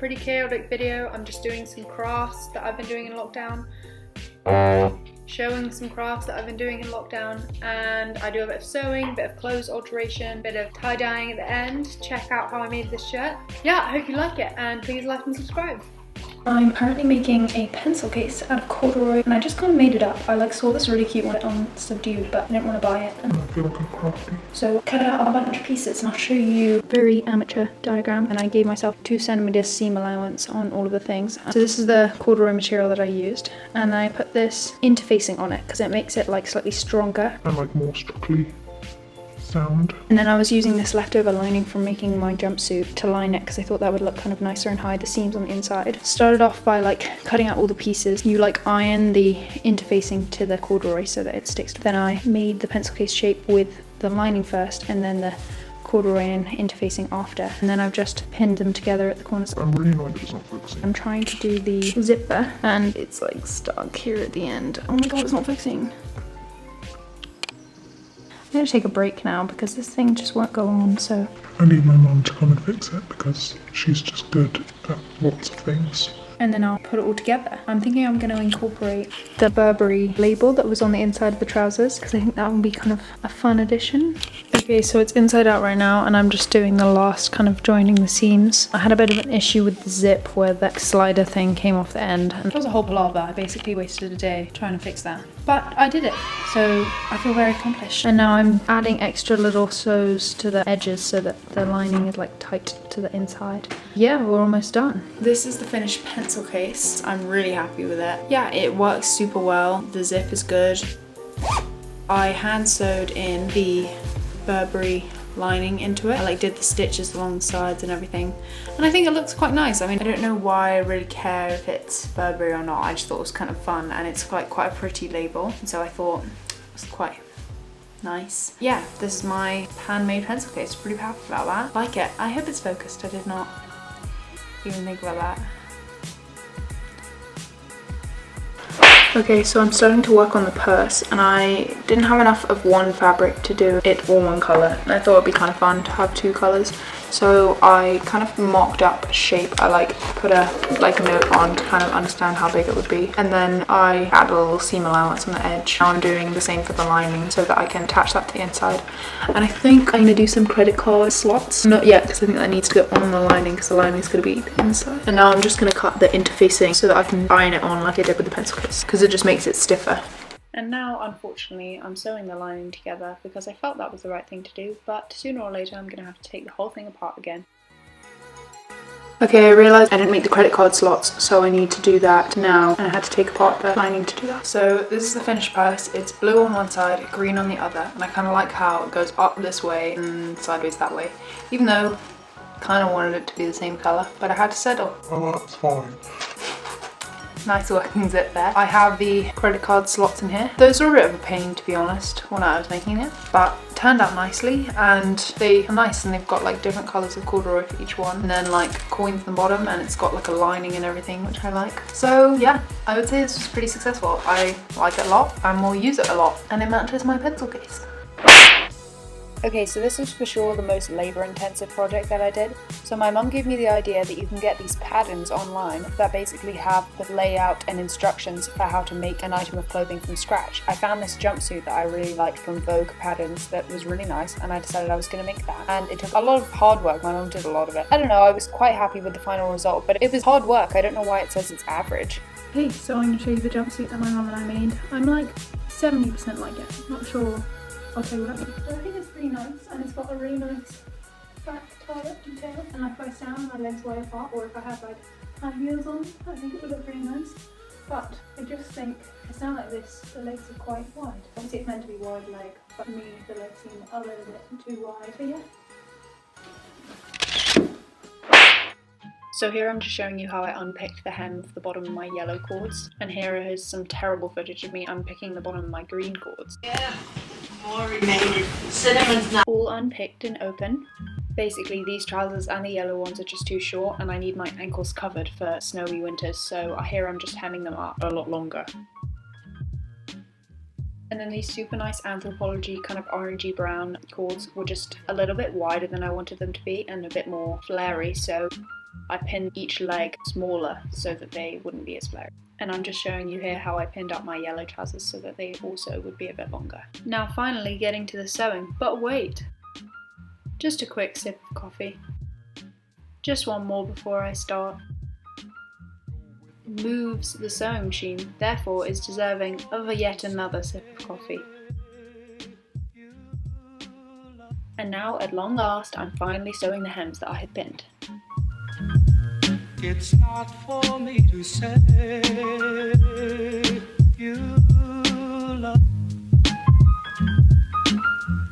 pretty chaotic video. I'm just doing some crafts that I've been doing in lockdown. Showing some crafts that I've been doing in lockdown, and I do a bit of sewing, bit of clothes alteration, bit of tie-dyeing at the end. Check out how I made this shirt. Yeah, I hope you like it, and please like and subscribe. I'm currently making a pencil case out of corduroy, and I just kind of made it up. I saw this really cute one on Subdued, but I didn't want to buy it. I feel like I'm crafty. So cut out a bunch of pieces, and I'll show you very amateur diagram. And I gave myself 2 centimeters seam allowance on all of the things. So this is the corduroy material that I used, and I put this interfacing on it because it makes it like slightly stronger and like more strictly sound. And then I was using this leftover lining from making my jumpsuit to line it because I thought that would look kind of nicer and hide the seams on the inside. Started off by like cutting out all the pieces. You like iron the interfacing to the corduroy so that it sticks. Then I made the pencil case shape with the lining first and then the corduroy and interfacing after. And then I've just pinned them together at the corners. I'm really annoyed it's not focusing. I'm trying to do the zipper and it's like stuck here at the end. Oh my god, it's not fixing. I'm gonna take a break now because this thing just won't go on, so. I need my mum to come and fix it because she's just good at lots of things. And then I'll put it all together. I'm thinking I'm gonna incorporate the Burberry label that was on the inside of the trousers because I think that would be kind of a fun addition. Okay, so it's inside out right now and I'm just doing the last kind of joining the seams. I had a bit of an issue with the zip where that slider thing came off the end. And it was a whole palaver. I basically wasted a day trying to fix that. But I did it, so I feel very accomplished. And now I'm adding extra little sews to the edges so that the lining is like tight to the inside. Yeah, we're almost done. This is the finished pencil case. I'm really happy with it. Yeah, it works super well. The zip is good. I hand sewed in the Burberry lining into it. I did the stitches along the sides and everything, and I think it looks quite nice. I mean, I don't know why I really care if it's Burberry or not. I just thought it was kind of fun, and it's quite a pretty label, and so I thought it was quite nice. Yeah, this is my handmade pencil case. Pretty happy about that. Like it. I hope it's focused. I did not even think about that. Okay, so I'm starting to work on the purse and I didn't have enough of one fabric to do it all one colour, and I thought it'd be kind of fun to have 2 colours. So I kind of mocked up a shape. I put a note on to kind of understand how big it would be, and then I added a little seam allowance on the edge. Now I'm doing the same for the lining so that I can attach that to the inside. And I think I'm gonna do some credit card slots. Not yet because I think that needs to go on the lining because the lining is gonna be the inside. And now I'm just gonna cut the interfacing so that I can iron it on like I did with the pencil case because it just makes it stiffer. And now, unfortunately, I'm sewing the lining together because I felt that was the right thing to do, but sooner or later I'm going to have to take the whole thing apart again. Okay, I realised I didn't make the credit card slots, so I need to do that now, and I had to take apart the lining to do that. So this is the finished purse. It's blue on one side, green on the other, and I kind of like how it goes up this way and sideways that way, even though I kind of wanted it to be the same colour, but I had to settle. Oh, that's fine. Nice working zip there. I have the credit card slots in here. Those were a bit of a pain, to be honest, when I was making it, but it turned out nicely, and they are nice, and they've got like different colours of corduroy for each one, and then like coins at the bottom, and it's got like a lining and everything, which I like. So yeah, I would say this was pretty successful. I like it a lot and will use it a lot, and it matches my pencil case. Okay, so this was for sure the most labour-intensive project that I did. So my mum gave me the idea that you can get these patterns online that basically have the layout and instructions for how to make an item of clothing from scratch. I found this jumpsuit that I really liked from Vogue Patterns that was really nice, and I decided I was going to make that. And it took a lot of hard work. My mum did a lot of it. I don't know, I was quite happy with the final result, but it was hard work. I don't know why it says it's average. Okay, so I'm going to show you the jumpsuit that my mum and I made. I'm like 70% like it. I'm not sure. I'll tell you what I mean. So I think it's pretty nice, and it's got a really nice back tie-up detail, and if I stand my legs way apart, or if I have like high heels on, I think it would look really nice. But I just think if I stand like this, the legs are quite wide. Obviously it's meant to be wide leg, but for me the legs seem a little bit too wide, but yeah. So here I'm just showing you how I unpicked the hem of the bottom of my yellow cords, and here is some terrible footage of me unpicking the bottom of my green cords. Yeah. Remade. Cinnamon's not all unpicked and open. Basically these trousers and the yellow ones are just too short, and I need my ankles covered for snowy winters, so here I'm just hemming them up a lot longer. And then these super nice Anthropology kind of orangey brown cords were just a little bit wider than I wanted them to be and a bit more flary, so I pinned each leg smaller so that they wouldn't be as flared. And I'm just showing you here how I pinned up my yellow trousers so that they also would be a bit longer. Now finally getting to the sewing, but wait! Just a quick sip of coffee. Just one more before I start. Moves the sewing machine, therefore is deserving of yet another sip of coffee. And now, at long last, I'm finally sewing the hems that I had pinned. It's not for me to say you love.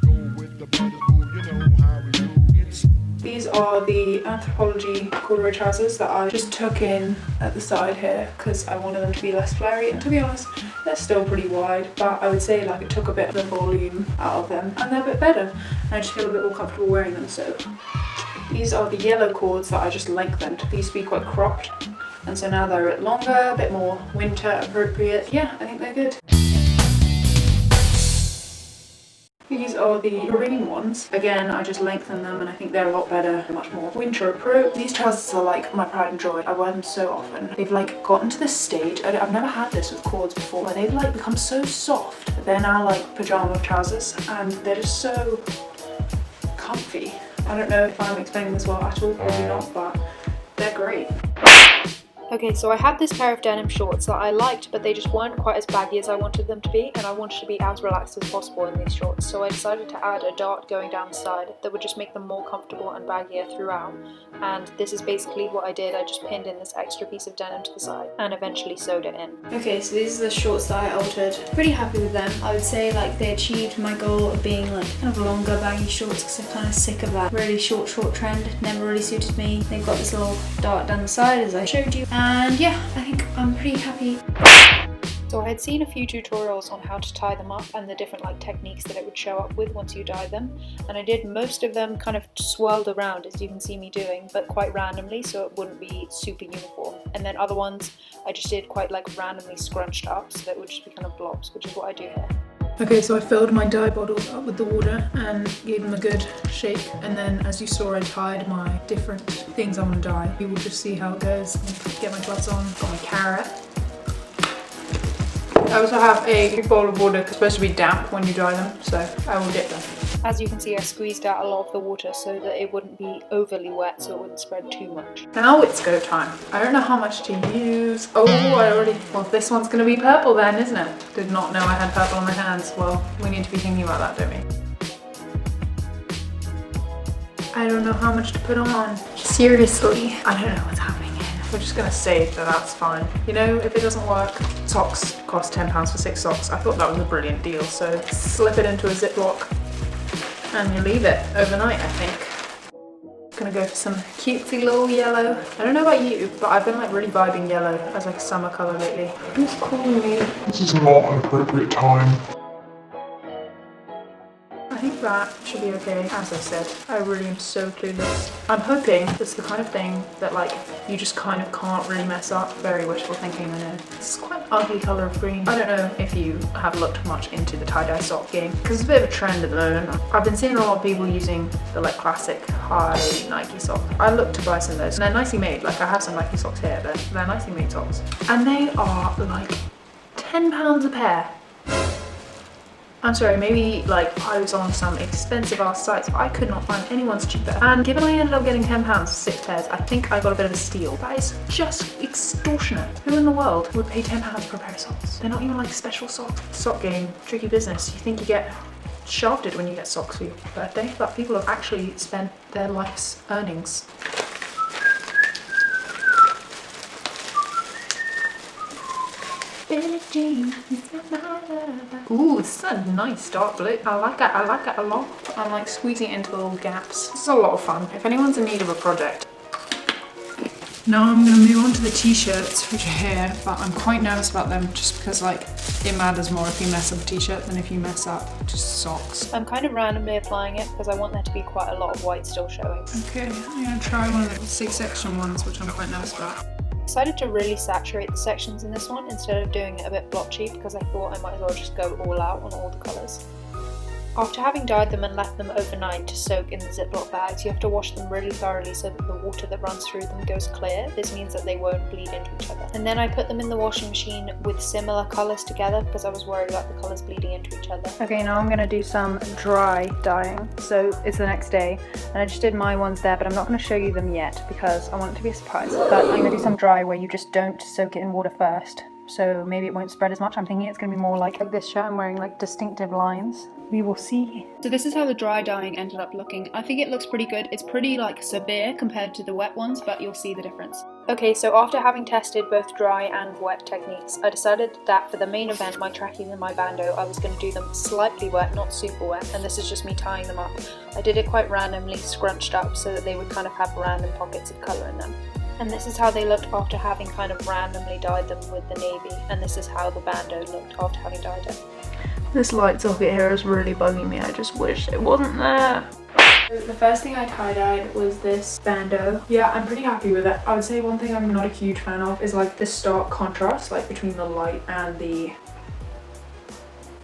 Go with the brothers, you know how we do. These are the Anthropology corduroy trousers that I just tuck in at the side here because I wanted them to be less flary, and to be honest, they're still pretty wide, but I would say like it took a bit of the volume out of them and they're a bit better and I just feel a bit more comfortable wearing them. So these are the yellow cords that I just lengthened. They used to be quite cropped and so now they're a bit longer, a bit more winter appropriate. Yeah, I think they're good. These are the green ones. Again, I just lengthened them and I think they're a lot better, much more winter appropriate. These trousers are like my pride and joy. I wear them so often. They've like gotten to this stage, I've never had this with cords before, where they've like become so soft. They're now like pajama trousers and they're just so comfy. I don't know if I'm explaining this well at all, probably not, but they're great. Okay, so I had this pair of denim shorts that I liked, but they just weren't quite as baggy as I wanted them to be, and I wanted to be as relaxed as possible in these shorts, so I decided to add a dart going down the side that would just make them more comfortable and baggier throughout, and this is basically what I did. I just pinned in this extra piece of denim to the side and eventually sewed it in. Okay, so these are the shorts that I altered. Pretty happy with them. I would say like they achieved my goal of being like kind of longer baggy shorts because I'm kind of sick of that really short trend. Never really suited me. They've got this little dart down the side as I showed you. And yeah, I think I'm pretty happy. So I had seen a few tutorials on how to tie them up and the different like techniques that it would show up with once you dye them, and I did most of them kind of swirled around as you can see me doing, but quite randomly so it wouldn't be super uniform, and then other ones I just did quite like randomly scrunched up so that it would just be kind of blobs, which is what I do here. Okay, so I filled my dye bottles up with the water and gave them a good shake, and then as you saw I tied my different things I want to dye. You will just see how it goes. Get my gloves on, got my carrot. I also have a big bowl of water, it's supposed to be damp when you dye them, so I will dip them. As you can see, I squeezed out a lot of the water so that it wouldn't be overly wet, so it wouldn't spread too much. Now it's go time. I don't know how much to use. Oh, well, this one's gonna be purple then, isn't it? Did not know I had purple on my hands. Well, we need to be thinking about that, don't we? I don't know how much to put on. Seriously, I don't know what's happening here. We're just gonna say that that's fine. You know, if it doesn't work, socks cost £10 for 6 socks. I thought that was a brilliant deal, so slip it into a Ziploc and you leave it overnight, I think. Gonna go for some cutesy little yellow. I don't know about you, but I've been like really vibing yellow as like a summer colour lately. Who's calling me? This is not an appropriate time. I think that should be okay. As I said, I really am so clueless. I'm hoping it's the kind of thing that like you just kind of can't really mess up. Very wishful thinking, I know. It's quite an ugly colour of green. I don't know if you have looked much into the tie-dye sock game because it's a bit of a trend at the moment. I've been seeing a lot of people using the like classic high Nike sock. I looked to buy some of those and they're nicely made. Like I have some Nike socks here, but they're nicely made socks. And they are like £10 a pair. I'm sorry, maybe like I was on some expensive ass sites, but I could not find anyone's cheaper. And given I ended up getting £10 for 6 pairs, I think I got a bit of a steal. That is just extortionate. Who in the world would pay £10 for a pair of socks? They're not even like special socks. Sock game, tricky business. You think you get shafted when you get socks for your birthday, but people have actually spent their life's earnings. Billie Jean, ooh, this is a nice dark blue. I like it a lot. I'm like squeezing it into little gaps. This is a lot of fun. If anyone's in need of a project. Now I'm gonna move on to the t-shirts, which are here, but I'm quite nervous about them just because like it matters more if you mess up a t-shirt than if you mess up just socks. I'm kind of randomly applying it because I want there to be quite a lot of white still showing. Okay, I'm gonna try one of the 6-section ones, which I'm quite nervous about. I decided to really saturate the sections in this one instead of doing it a bit blotchy because I thought I might as well just go all out on all the colours. After having dyed them and left them overnight to soak in the Ziploc bags, you have to wash them really thoroughly so that the water that runs through them goes clear. This means that they won't bleed into each other. And then I put them in the washing machine with similar colours together because I was worried about the colours bleeding into each other. Okay, now I'm going to do some dry dyeing. So it's the next day and I just did my ones there, but I'm not going to show you them yet because I want it to be a surprise. But I'm going to do some dry where you just don't soak it in water first. So maybe it won't spread as much. I'm thinking it's going to be more like this shirt I'm wearing, like distinctive lines. We will see. So this is how the dry dyeing ended up looking. I think it looks pretty good. It's pretty like severe compared to the wet ones, but you'll see the difference. Okay, so after having tested both dry and wet techniques, I decided that for the main event, my trackies and my bandeau, I was going to do them slightly wet, not super wet, and this is just me tying them up. I did it quite randomly, scrunched up, so that they would kind of have random pockets of colour in them. And this is how they looked after having kind of randomly dyed them with the navy, and this is how the bandeau looked after having dyed it. This light socket here is really bugging me, I just wish it wasn't there. So the first thing I tie-dyed was this bandeau. Yeah, I'm pretty happy with it. I would say one thing I'm not a huge fan of is like the stark contrast, like between the light and the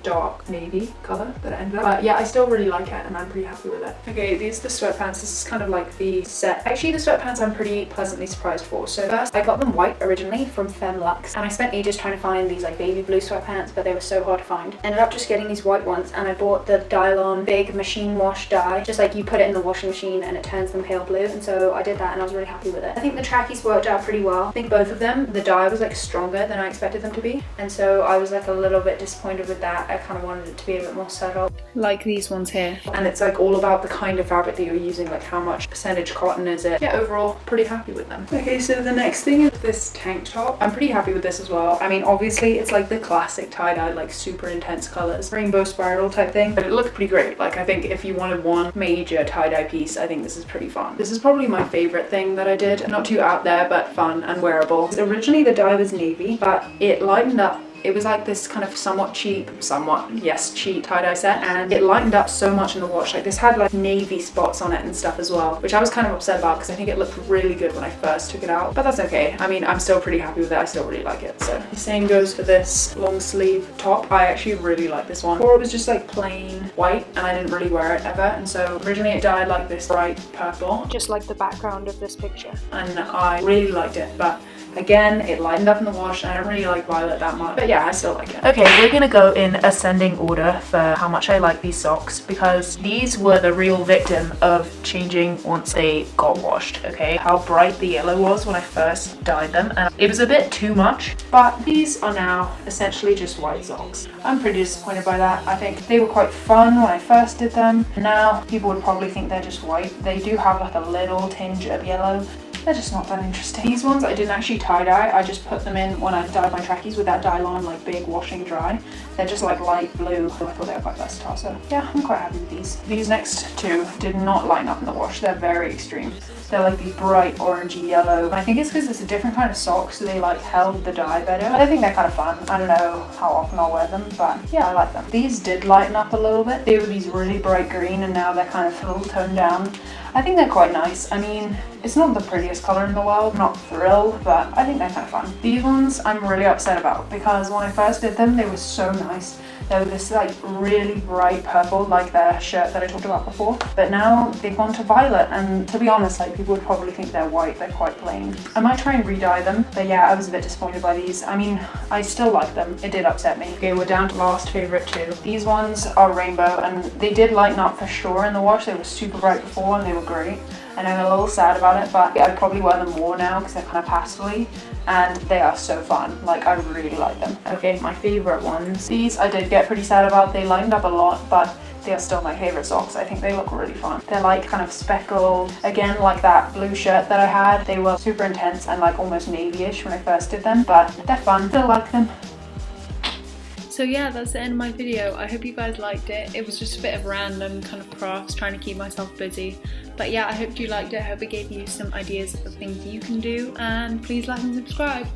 dark navy colour that it ended up. But yeah, I still really like it and I'm pretty happy with it. Okay, these are the sweatpants. This is kind of like the set. Actually, the sweatpants I'm pretty pleasantly surprised for. So first, I got them white originally from Femlux, and I spent ages trying to find these like baby blue sweatpants, but they were so hard to find. Ended up just getting these white ones, and I bought the Dylon big machine wash dye. Just like you put it in the washing machine and it turns them pale blue, and so I did that and I was really happy with it. I think the trackies worked out pretty well. I think both of them, the dye was like stronger than I expected them to be, and so I was like a little bit disappointed with that. I kind of wanted it to be a bit more subtle. Like these ones here. And it's like all about the kind of fabric that you're using, like how much percentage cotton is it. Yeah, overall, pretty happy with them. Okay, so the next thing is this tank top. I'm pretty happy with this as well. I mean, obviously it's like the classic tie-dye, like super intense colors, rainbow spiral type thing, but it looks pretty great. Like I think if you wanted one major tie-dye piece, I think this is pretty fun. This is probably my favorite thing that I did. Not too out there, but fun and wearable. Originally the dye was navy, but it lightened up. It was like this kind of somewhat cheap tie-dye set, and it lightened up so much in the wash. Like this had like navy spots on it and stuff as well, which I was kind of upset about because I think it looked really good when I first took it out, but that's okay. I mean, I'm still pretty happy with it. I still really like it. So the same goes for this long sleeve top. I actually really like this one. Before it was just like plain white and I didn't really wear it ever, and so originally it dyed like this bright purple, just like the background of this picture, and I really liked it, but again, it lightened up in the wash and I don't really like violet that much, but yeah, I still like it. Okay, we're gonna go in ascending order for how much I like these socks, because these were the real victim of changing once they got washed, okay? How bright the yellow was when I first dyed them, and it was a bit too much, but these are now essentially just white socks. I'm pretty disappointed by that. I think they were quite fun when I first did them. Now, people would probably think they're just white. They do have like a little tinge of yellow. They're just not that interesting. These ones I didn't actually tie-dye, I just put them in when I dyed my trackies with that Dylon like big washing dry. They're just like light blue, so I thought they were quite versatile, so yeah, I'm quite happy with these. These next two did not line up in the wash, they're very extreme. They're like these bright orangey yellow. And I think it's because it's a different kind of sock, so they like held the dye better. I think they're kind of fun. I don't know how often I'll wear them, but yeah, I like them. These did lighten up a little bit. They were these really bright green and now they're kind of a little toned down. I think they're quite nice. I mean, it's not the prettiest colour in the world, I'm not thrilled, but I think they're kind of fun. These ones I'm really upset about because when I first did them, they were so nice. They were this like really bright purple, like their shirt that I talked about before, but now they've gone to violet, and to be honest, like people would probably think they're white, they're quite plain. I might try and re-dye them, but yeah, I was a bit disappointed by these. I mean, I still like them, it did upset me. Okay, we're down to last favourite two. These ones are rainbow, and they did lighten up for sure in the wash. They were super bright before and they were great, and I'm a little sad about it, but I'd probably wear them more now because they're kind of pastel-y, and they are so fun. Like, I really like them. Okay, my favourite ones. These I did get pretty sad about. They lightened up a lot, but they are still my favourite socks. I think they look really fun. They're like kind of speckled, again like that blue shirt that I had. They were super intense and like almost navy-ish when I first did them, but they're fun. Still like them. So yeah, that's the end of my video. I hope you guys liked it. It was just a bit of random kind of crafts, trying to keep myself busy. But yeah, I hope you liked it. I hope it gave you some ideas of things you can do, and please like and subscribe.